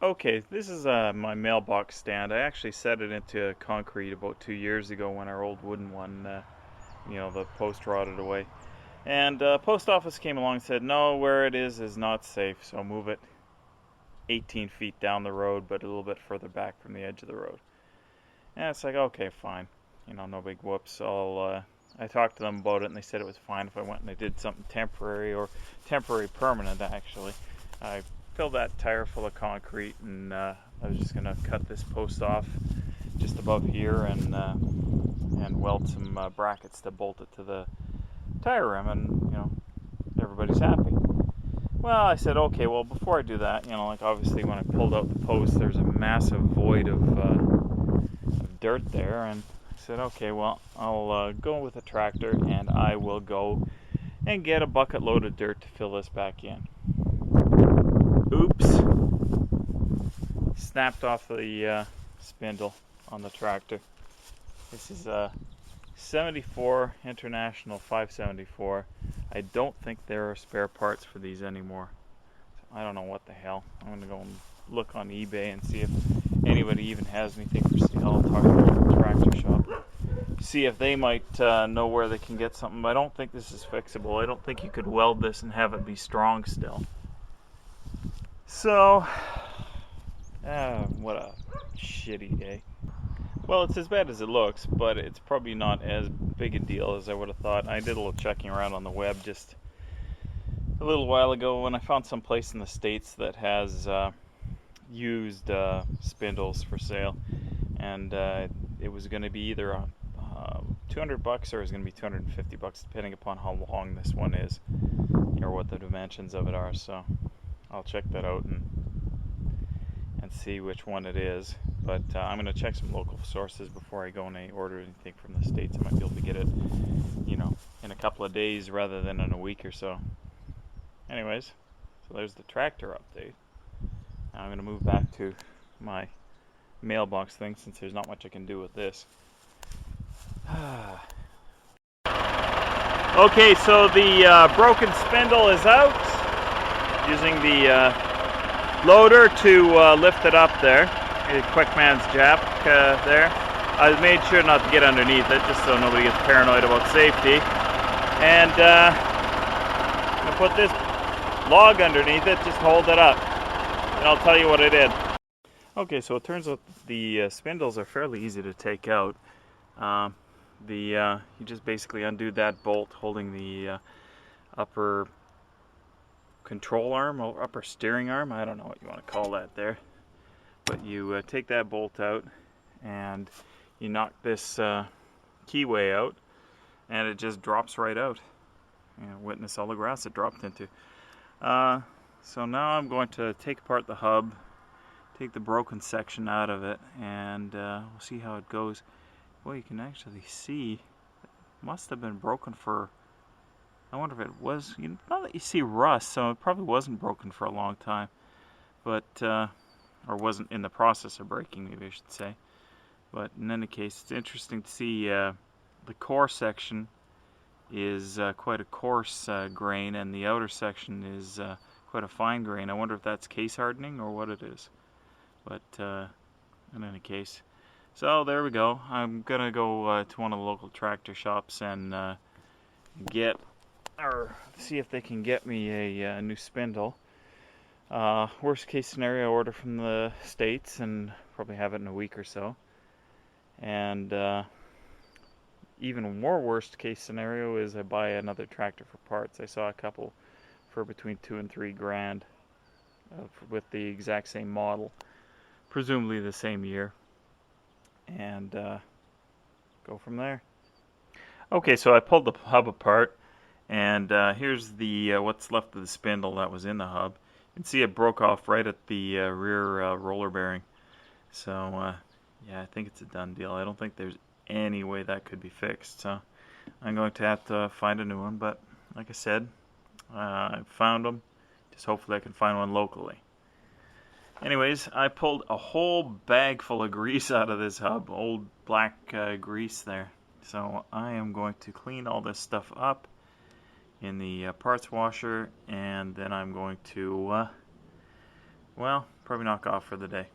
Okay, this is my mailbox stand. I actually set it into concrete about 2 years ago when our old wooden one, the post rotted away. And post office came along and said, no, where it is not safe, so move it 18 feet down the road, but a little bit further back from the edge of the road. And it's like, okay, fine. No big whoops. I talked to them about it, and they said it was fine if I went and I did something temporary, or temporary permanent, actually. I filled that tire full of concrete, and I was just going to cut this post off just above here and weld some brackets to bolt it to the tire rim, and everybody's happy. Well, I said, okay, well, before I do that, obviously when I pulled out the post, there's a massive void of dirt there, and I said, okay, well, I'll go with a tractor, and I will go and get a bucket load of dirt to fill this back in. Oops. Snapped off the spindle on the tractor. This is a 74 International 574. I don't think there are spare parts for these anymore. So I don't know what the hell. I'm going to go and look on eBay and see if anybody even has anything for sale. I'll talk to the tractor shop. See if they might know where they can get something. But I don't think this is fixable. I don't think you could weld this and have it be strong still. So, what a shitty day. Well, it's as bad as it looks, but it's probably not as big a deal as I would have thought. I did a little checking around on the web just a little while ago when I found some place in the States that has used spindles for sale, and it was going to be either $200 or it was going to be $250, depending upon how long this one is or what the dimensions of it are. So I'll check that out and see which one it is. But I'm going to check some local sources before I go and order anything from the States. I might be able to get it, in a couple of days rather than in a week or so. Anyways, so there's the tractor update. Now I'm going to move back to my mailbox thing since there's not much I can do with this. Okay, so the broken spindle is out. Using the loader to lift it up there. A quick man's jab there. I made sure not to get underneath it just so nobody gets paranoid about safety. And I'm going to put this log underneath it, just hold it up. And I'll tell you what I did. Okay, so it turns out the spindles are fairly easy to take out. You just basically undo that bolt holding the upper control arm or upper steering arm. I don't know what you want to call that there. But you take that bolt out and you knock this keyway out and it just drops right out. Witness all the grass it dropped into. So now I'm going to take apart the hub, take the broken section out of it, and we'll see how it goes. Well, you can actually see it must have been broken for, I wonder if it was, not that you see rust, so it probably wasn't broken for a long time, but or wasn't in the process of breaking, maybe I should say. But in any case, it's interesting to see the core section is quite a coarse grain, and the outer section is quite a fine grain. I wonder if that's case hardening or what it is. But in any case, so there we go. I'm gonna go to one of the local tractor shops and see if they can get me a new spindle. Worst case scenario, order from the States and probably have it in a week or so. And even more worst case scenario is I buy another tractor for parts. I saw a couple for between $2,000 and $3,000 with the exact same model, presumably the same year, and go from there. Okay, so I pulled the hub apart, and here's the what's left of the spindle that was in the hub. You can see it broke off right at the rear roller bearing. So yeah, I think it's a done deal. I don't think there's any way that could be fixed. So I'm going to have to find a new one. But like I said, I found them. Just hopefully I can find one locally. Anyways, I pulled a whole bag full of grease out of this hub, old black grease there. So I am going to clean all this stuff up in the parts washer, and then I'm going to, well, probably knock off for the day.